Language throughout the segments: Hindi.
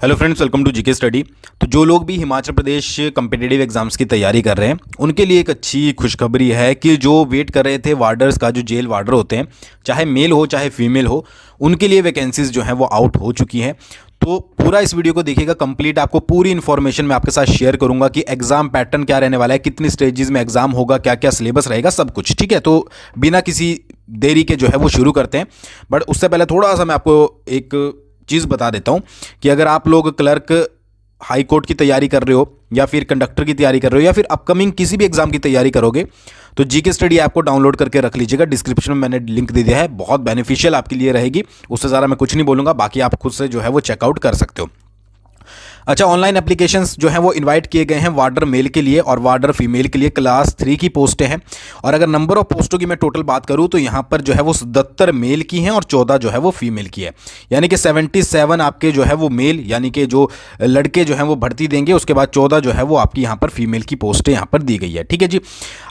Hello friends, welcome to GK study. तो जो लोग भी हिमाचल प्रदेश कम्पिटिटिव एग्जाम्स की तैयारी कर रहे हैं उनके लिए एक अच्छी खुशखबरी है कि जो वेट कर रहे थे वार्डर्स का, जो जेल वार्डर होते हैं, चाहे मेल हो चाहे फीमेल हो, उनके लिए वैकेंसीज जो हैं वो आउट हो चुकी हैं। तो पूरा इस वीडियो को देखिएगा कंप्लीट, आपको पूरी इन्फॉर्मेशन मैं आपके साथ शेयर करूंगा कि एग्जाम पैटर्न क्या रहने वाला है, कितनी स्टेजेस में एग्जाम होगा, क्या क्या सिलेबस रहेगा, सब कुछ। ठीक है, तो बिना किसी देरी के जो है वो शुरू करते हैं। बट उससे पहले थोड़ा सा मैं आपको एक चीज़ बता देता हूँ कि अगर आप लोग क्लर्क, हाई कोर्ट की तैयारी कर रहे हो या फिर कंडक्टर की तैयारी कर रहे हो या फिर अपकमिंग किसी भी एग्जाम की तैयारी करोगे तो जीके स्टडी ऐप को डाउनलोड करके रख लीजिएगा। डिस्क्रिप्शन में मैंने लिंक दे दिया है, बहुत बेनिफिशियल आपके लिए रहेगी। उससे ज़्यादा मैं कुछ नहीं बोलूँगा, बाकी आप खुद से जो है वो चेकआउट कर सकते हो। अच्छा, ऑनलाइन एप्लीकेशंस जो हैं वो इनवाइट किए गए हैं वार्डर मेल के लिए और वार्डर फीमेल के लिए। क्लास 3 की पोस्टें हैं और अगर नंबर ऑफ पोस्टों की मैं टोटल बात करूं तो यहाँ पर जो है वो 77 मेल की हैं और 14 जो है वो फीमेल की है। यानी कि 77 आपके जो है वो मेल, यानी कि जो लड़के जो हैं वो भर्ती देंगे, उसके बाद 14 जो है वो आपकी यहाँ पर फीमेल की पोस्टें यहाँ पर दी गई है। ठीक है जी।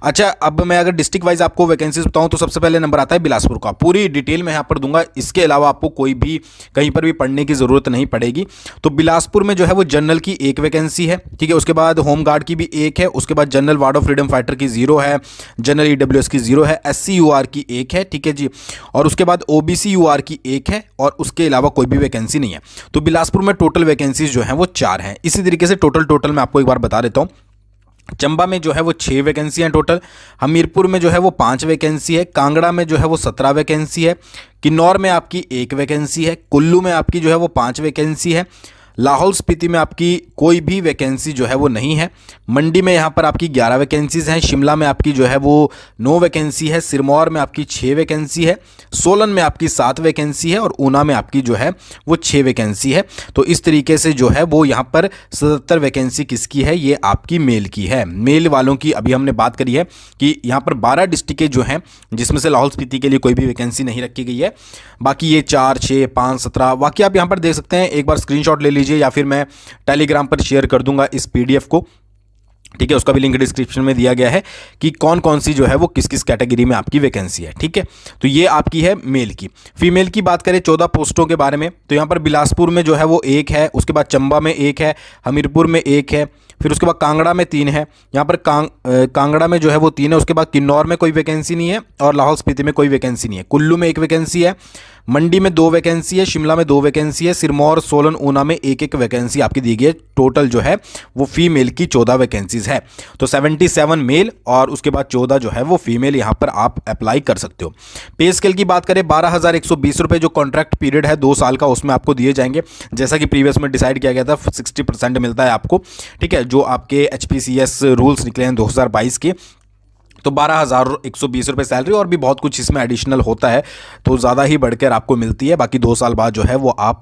अच्छा, अब मैं अगर डिस्ट्रिक्ट वाइज आपको वैकेंसीज बताऊँ तो सबसे पहले नंबर आता है बिलासपुर का। पूरी डिटेल मैं यहाँ पर दूंगा, इसके अलावा आपको कोई भी कहीं पर भी पढ़ने की ज़रूरत नहीं पड़ेगी। तो बिलासपुर में जो है वो जनरल की एक वैकेंसी है। ठीक है, उसके बाद होम गार्ड की भी एक है, उसके बाद general ward of freedom fighter की 0 है, जनरल ईडब्ल्यूएस की 0 है, एससी यूआर की 1 है। ठीक है जी, और उसके बाद ओबीसी यूआर की 1 है और उसके अलावा कोई भी वैकेंसी नहीं है। तो बिलासपुर में टोटल वैकेंसीज जो हैं वो 4 हैं। इसी तरीके से टोटल मैं आपको एक बार बता देता हूँ। चंबा में जो है वो 6 वैकेंसी हैं टोटल, हमीरपुर में जो है वो 5 वैकेंसी है, कांगड़ा में जो है वो 17 वैकेंसी है, किन्नौर में आपकी 1 वैकेंसी है, कुल्लू में आपकी जो है वो 5 वैकेंसी है, लाहौल स्पीति में आपकी कोई भी वैकेंसी जो है वो नहीं है, मंडी में यहाँ पर आपकी 11 वैकेंसीज हैं, शिमला में आपकी जो है वो 9 वैकेंसी है, सिरमौर में आपकी 6 वैकेंसी है, सोलन में आपकी 7 वैकेंसी है और ऊना में आपकी जो है वो 6 वैकेंसी है। तो इस तरीके से जो है वो यहाँ पर 77 वैकेंसी किसकी है, ये आपकी मेल की है। मेल वालों की अभी हमने बात करी है कि यहाँ पर 12 डिस्ट्रिक्टें जो हैं जिसमें से लाहौल स्पीति के लिए कोई भी वैकेंसी नहीं रखी गई है। बाकी ये 4, 6, 5, 17 बाकी आप यहाँ पर देख सकते हैं। एक बार स्क्रीनशॉट ले लीजिए या फिर मैं टेलीग्राम पर शेयर कर दूंगा इस पीडीएफ को। ठीक है, उसका भी लिंक डिस्क्रिप्शन में दिया गया है कि कौन कौन सी जो है वो किस किस कैटेगरी में आपकी वैकेंसी है। ठीक है, तो ये आपकी है मेल की। फीमेल की बात करें 14 पोस्टों के बारे में, तो यहाँ पर बिलासपुर में जो है वो 1 है, उसके बाद चंबा में 1 है, हमीरपुर में 1 है, फिर उसके बाद कांगड़ा में 3 है। यहाँ पर कांगड़ा में जो है वो 3 है, उसके बाद किन्नौर में कोई वैकेंसी नहीं है और लाहौल स्पीति में कोई वैकेंसी नहीं है। कुल्लू में 1 वैकेंसी है, मंडी में 2 वैकेंसी है, शिमला में 2 वैकेंसी है, सिरमौर, सोलन, ऊना में 1 वैकेंसी आपकी दी गई है। टोटल जो है वो फीमेल की 14 वैकेंसीज है। तो 77 मेल और उसके बाद 14 जो है वो फीमेल यहाँ पर आप अप्लाई कर सकते हो। पे स्केल की बात करें 12,120 रुपये जो कॉन्ट्रैक्ट पीरियड है 2 साल का, उसमें आपको दिए जाएंगे। जैसा कि प्रीवियस में डिसाइड किया गया था 60% मिलता है आपको। ठीक है, जो आपके HPCS रूल्स निकले हैं 2022 के, तो 12,120 रुपये सैलरी और भी बहुत कुछ इसमें एडिशनल होता है, तो ज़्यादा ही बढ़कर आपको मिलती है। बाकी 2 साल बाद जो है वो आप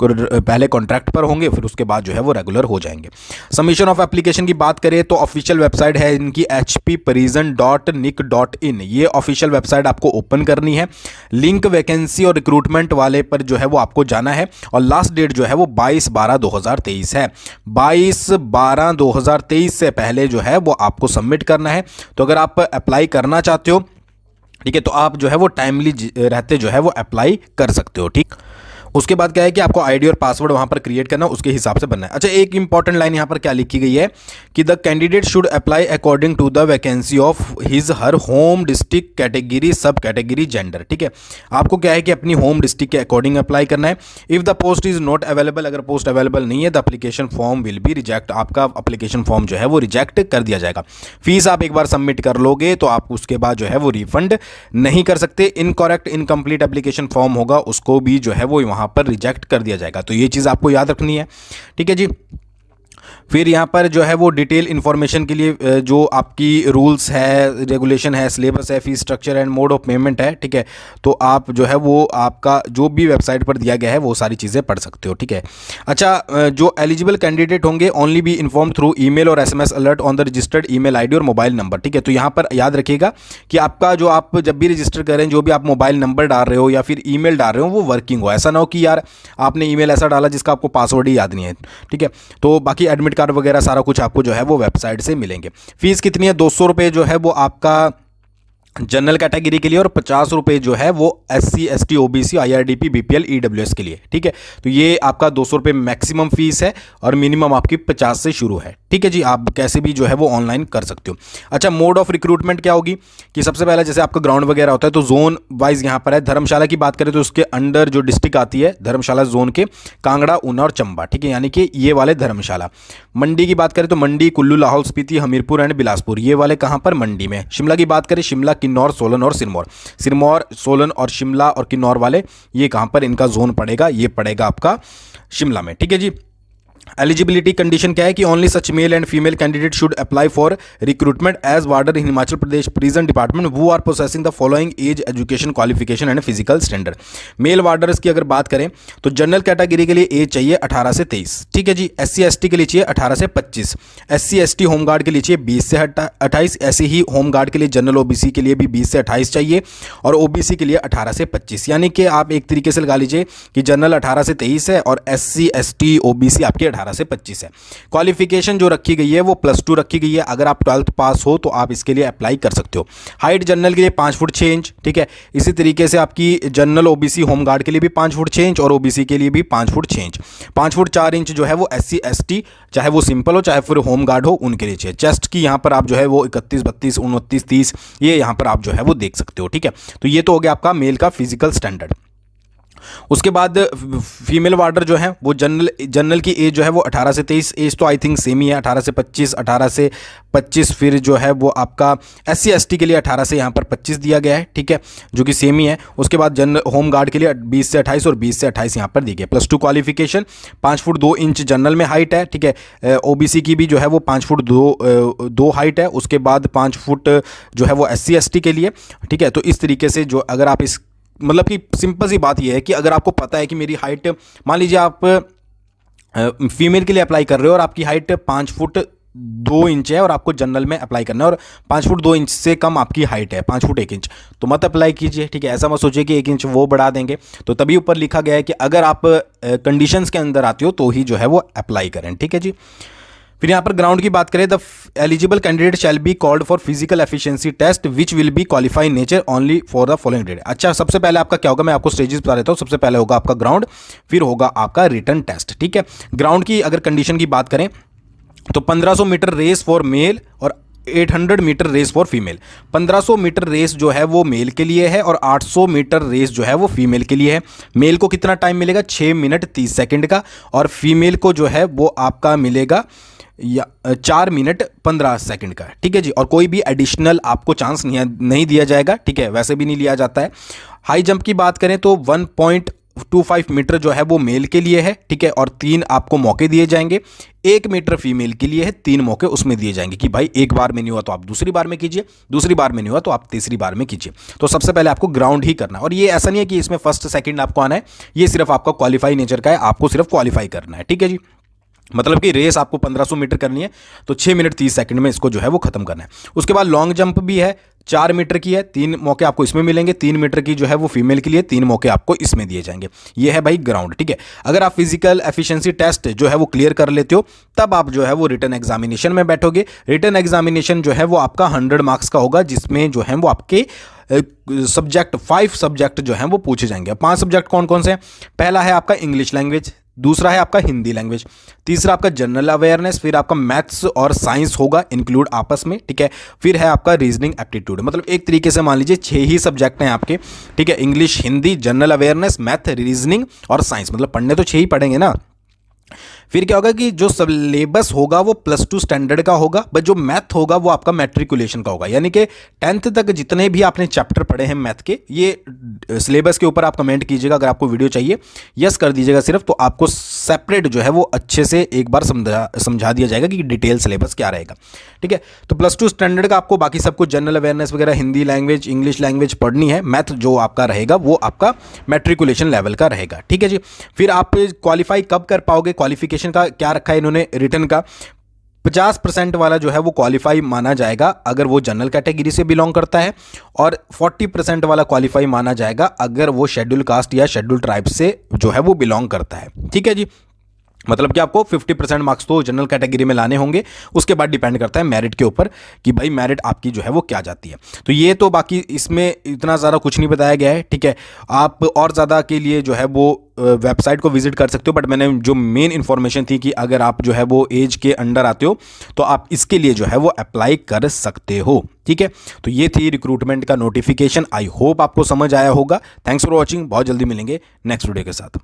पहले कॉन्ट्रैक्ट पर होंगे, फिर उसके बाद जो है वो रेगुलर हो जाएंगे। सबमिशन ऑफ एप्लीकेशन की बात करें तो ऑफिशियल वेबसाइट है इनकी hpparisen.nic.in। ये ऑफिशियल वेबसाइट आपको ओपन करनी है, लिंक वैकेंसी और रिक्रूटमेंट वाले पर जो है वो आपको जाना है और लास्ट डेट जो है वो 22/12/2023 है। 22/12/2023 से पहले जो है वो आपको सबमिट करना है। तो अगर आप अप्लाई करना चाहते हो, ठीक है, तो आप जो है वो टाइमली रहते जो है वो अप्लाई कर सकते हो। ठीक, उसके बाद क्या है कि आपको आईडी और पासवर्ड वहां पर क्रिएट करना, उसके हिसाब से बनना है। अच्छा, एक इंपॉर्टेंट लाइन यहां पर क्या लिखी गई है कि the candidate should apply according to the vacancy of his her home district, category, sub category, gender. ठीक है, आपको क्या है कि अपनी होम डिस्ट्रिक्ट के अकॉर्डिंग अप्लाई करना है। If the post is not available, अगर पोस्ट अवेलेबल नहीं है the application form will be reject, आपका एप्लीकेशन फॉर्म जो है वो रिजेक्ट कर दिया जाएगा। फीस आप एक बार सबमिट कर लोगे तो आप उसके बाद जो है वो रिफंड नहीं कर सकते। इनकरेक्ट, इनकम्प्लीट एप्लीकेशन फॉर्म होगा उसको भी जो है वो वहां पर रिजेक्ट कर दिया जाएगा। तो ये चीज़ आपको याद रखनी है। ठीक है जी। फिर यहाँ पर जो है वो डिटेल इन्फॉर्मेशन के लिए जो आपकी रूल्स है, रेगुलेशन है, सिलेबस है, fees structure and mode of payment है। ठीक है, तो आप जो है वो आपका जो भी वेबसाइट पर दिया गया है वो सारी चीज़ें पढ़ सकते हो। ठीक है। अच्छा, जो एलिजिबल कैंडिडेट होंगे only be inform through email और SMS alert on the registered email ID और मोबाइल नंबर। ठीक है, तो यहाँ पर याद रखिएगा कि आपका जो आप जब भी रजिस्टर करें, जो भी आप मोबाइल नंबर डाल रहे हो या फिर ईमेल डाल रहे हो वो वर्किंग हो। ऐसा ना हो कि यार आपने ईमेल ऐसा डाला जिसका आपको पासवर्ड ही याद नहीं है। ठीक है, तो बाकी एडमिट कार्ड वगैरह सारा कुछ आपको जो है वो वेबसाइट से मिलेंगे। फीस कितनी है? 200 रुपये जो है वो आपका जनरल कैटेगरी के लिए और 50 रुपये जो है वो SC ST OBC IRDP BPL EWS के लिए। ठीक है, तो ये आपका 200 रुपये मैक्सिमम फीस है और मिनिमम आपकी 50 से शुरू है। ठीक है जी, आप कैसे भी जो है वो ऑनलाइन कर सकते हो। अच्छा, मोड ऑफ रिक्रूटमेंट क्या होगी कि सबसे पहले जैसे आपका ग्राउंड वगैरह होता है तो जोन वाइज यहाँ पर है। धर्मशाला की बात करें तो उसके अंडर जो डिस्ट्रिक्ट आती है धर्मशाला जोन के कांगड़ा, ऊना और चंबा। ठीक है, यानी कि ये वाले धर्मशाला। मंडी की बात करें तो मंडी, कुल्लू, लाहौल स्पीति, हमीरपुर एंड बिलासपुर, ये वाले कहाँ पर? मंडी में। शिमला की बात करें, शिमला, किन्नौर, सोलन और सिरमौर। सिरमौर, सोलन और शिमला और किन्नौर वाले ये कहाँ पर इनका जोन पड़ेगा? ये पड़ेगा आपका शिमला में। ठीक है जी। एलिजिबिलिटी कंडीशन क्या है कि only such male and female candidate should apply for recruitment as warder in Himachal Pradesh prison department who are possessing the following age, education, qualification and physical standard. Male warders की अगर बात करें तो जनरल कैटेगरी के लिए एज चाहिए 18 से 23। ठीक है जी। SC ST के लिए चाहिए 18 से 25। SC ST होमगार्ड के लिए चाहिए 20 से 28। ऐसे ही होमगार्ड के लिए जनरल OBC के लिए भी 20 से 28 चाहिए और OBC के लिए 18 से 25। यानी कि आप एक तरीके से लगा लीजिए कि जनरल 18 से 23 है और SC ST OBC आपके 18 से 25 है। क्वालिफिकेशन जो रखी गई है वो +2 रखी गई है। अगर आप 12th पास हो तो आप इसके लिए अप्लाई कर सकते हो। हाइट जनरल के लिए 5 फुट 6 इंच। ठीक है, इसी तरीके से आपकी जनरल OBC होमगार्ड के लिए भी 5 फुट 6 इंच और OBC के लिए भी 5 फुट 6 इंच। 5 फुट 4 इंच जो है वो SC ST, चाहे वो सिंपल हो चाहे फिर होमगार्ड हो, उनके लिए चाहिए। चेस्ट की यहाँ पर आप जो है वो 31, 32, 29, 30 ये यहाँ पर आप जो है वो देख सकते हो। ठीक है, तो ये तो हो गया आपका मेल का फिजिकल स्टैंडर्ड। उसके बाद फीमेल वार्डर जो है वो जनरल की एज जो है वो 18 से 23। एज तो आई थिंक सेम ही है, 18 से 25, 18 से 25। फिर जो है वो आपका SC ST के लिए 18 से यहाँ पर 25 दिया गया है। ठीक है, जो कि सेम ही है। उसके बाद जनरल होम गार्ड के लिए 20 से 28 और 20 से 28 यहाँ पर दी गई। +2 क्वालिफिकेशन, 5 फुट 2 इंच जनरल में हाइट है। ठीक है, OBC की भी जो है वो 5 फुट 2 हाइट है। उसके बाद 5 फुट जो है वो SC ST के लिए। ठीक है, तो इस तरीके से जो अगर आप इस मतलब कि सिंपल सी बात यह है कि अगर आपको पता है कि मेरी हाइट, मान लीजिए आप फीमेल के लिए अप्लाई कर रहे हो और आपकी हाइट 5 फुट 2 इंच है और आपको जनरल में अप्लाई करना है और 5 फुट 2 इंच से कम आपकी हाइट है, 5 फुट 1 इंच, तो मत अप्लाई कीजिए। ठीक है, ऐसा मत सोचिए कि 1 इंच वो बढ़ा देंगे। तो तभी ऊपर लिखा गया है कि अगर आप कंडीशंस के अंदर आते हो तो ही जो है वो अप्लाई करें। ठीक है जी। फिर यहाँ पर ग्राउंड की बात करें, the eligible candidate shall be called for physical efficiency test which will be qualify nature only for the following date. अच्छा, सबसे पहले आपका क्या होगा, मैं आपको स्टेजेस बता देता हूँ। सबसे पहले होगा आपका ग्राउंड, फिर होगा आपका रिटन टेस्ट। ठीक है, ग्राउंड की अगर कंडीशन की बात करें तो 1500 मीटर रेस फॉर मेल और 800 metre race for female. 1500 metre race जो है वो मेल के लिए है और 800 मीटर रेस जो है वो फीमेल के लिए है। मेल को कितना टाइम मिलेगा? 6 मिनट 30 सेकंड का और फीमेल को जो है वो आपका मिलेगा 4 मिनट 15 सेकंड का। ठीक है जी, और कोई भी एडिशनल आपको चांस नहीं दिया जाएगा। ठीक है, वैसे भी नहीं लिया जाता है। हाई जंप की बात करें तो 1.25 मीटर जो है वो मेल के लिए है। ठीक है, और 3 आपको मौके दिए जाएंगे। 1 मीटर फीमेल के लिए है, 3 मौके उसमें दिए जाएंगे कि भाई एक बार में नहीं हुआ तो आप दूसरी बार में कीजिए, दूसरी बार में नहीं हुआ तो आप तीसरी बार में कीजिए। तो सबसे पहले आपको ग्राउंड ही करना है और ये ऐसा नहीं है कि इसमें फर्स्ट सेकंड आपको आना है, ये सिर्फ आपका क्वालिफाई नेचर का है, आपको सिर्फ क्वालिफाई करना है। ठीक है जी, मतलब कि रेस आपको 1500 मीटर करनी है तो 6 मिनट 30 सेकंड में इसको जो है वो खत्म करना है। उसके बाद लॉन्ग जंप भी है, 4 मीटर की है, 3 मौके आपको इसमें मिलेंगे। 3 मीटर की जो है वो फीमेल के लिए, 3 मौके आपको इसमें दिए जाएंगे। ये है भाई ग्राउंड। ठीक है, अगर आप फिजिकल एफिशिएंसी टेस्ट जो है वो क्लियर कर लेते हो तब आप जो है वो रिटन एग्जामिनेशन में बैठोगे। रिटन एग्जामिनेशन जो है वो आपका 100 मार्क्स का होगा, जिसमें जो है वो आपके सब्जेक्ट 5 सब्जेक्ट जो हैं वो पूछे जाएंगे। 5 सब्जेक्ट कौन कौन से हैं? पहला है आपका इंग्लिश लैंग्वेज, दूसरा है आपका हिंदी लैंग्वेज, तीसरा आपका जनरल अवेयरनेस, फिर आपका मैथ्स और साइंस होगा इंक्लूड आपस में। ठीक है, फिर है आपका रीजनिंग एप्टीट्यूड। मतलब एक तरीके से मान लीजिए 6 ही सब्जेक्ट हैं आपके। ठीक है, English, Hindi, general awareness, math, reasoning और साइंस। मतलब पढ़ने तो 6 ही पढ़ेंगे ना। फिर क्या होगा कि जो सिलेबस होगा वो +2 स्टैंडर्ड का होगा, बट जो मैथ होगा वो आपका मैट्रिकुलेशन का होगा। यानी कि 10th तक जितने भी आपने चैप्टर पढ़े हैं मैथ के, ये सिलेबस के ऊपर आप कमेंट कीजिएगा। अगर आपको वीडियो चाहिए यस कर दीजिएगा सिर्फ, तो आपको सेपरेट जो है वो अच्छे से एक बार समझा दिया जाएगा कि डिटेल सिलेबस क्या रहेगा। ठीक है, तो +2 स्टैंडर्ड का आपको बाकी सब कुछ जनरल अवेयरनेस वगैरह, हिंदी लैंग्वेज, इंग्लिश लैंग्वेज पढ़नी है। मैथ जो आपका रहेगा वो आपका मैट्रिकुलेशन लेवल का रहेगा। ठीक है जी, फिर आप क्वालिफाई कब कर पाओगे? क्वालिफिकेशन का क्या रखा है इन्होंने रिटर्न का? 50% वाला जो है वो क्वालिफाई माना जाएगा अगर वो जनरल कैटेगरी से बिलोंग करता है, और 40% वाला क्वालिफाई माना जाएगा अगर वो शेड्यूल कास्ट या शेड्यूल ट्राइब से जो है वो बिलोंग करता है। ठीक है जी, मतलब कि आपको 50% मार्क्स तो जनरल कैटेगरी में लाने होंगे, उसके बाद डिपेंड करता है मेरिट के ऊपर कि भाई मेरिट आपकी जो है वो क्या जाती है। तो ये तो बाकी इसमें इतना ज़्यादा कुछ नहीं बताया गया है, ठीक है। आप और ज़्यादा के लिए जो है वो वेबसाइट को विजिट कर सकते हो, बट मैंने जो मेन इन्फॉर्मेशन थी कि अगर आप जो है वो एज के अंडर आते हो तो आप इसके लिए जो है वो अप्लाई कर सकते हो, ठीक है। तो ये थी रिक्रूटमेंट का नोटिफिकेशन। आई होप आपको समझ आया होगा। Thanks for watching. बहुत जल्दी मिलेंगे नेक्स्ट वीडियो के साथ।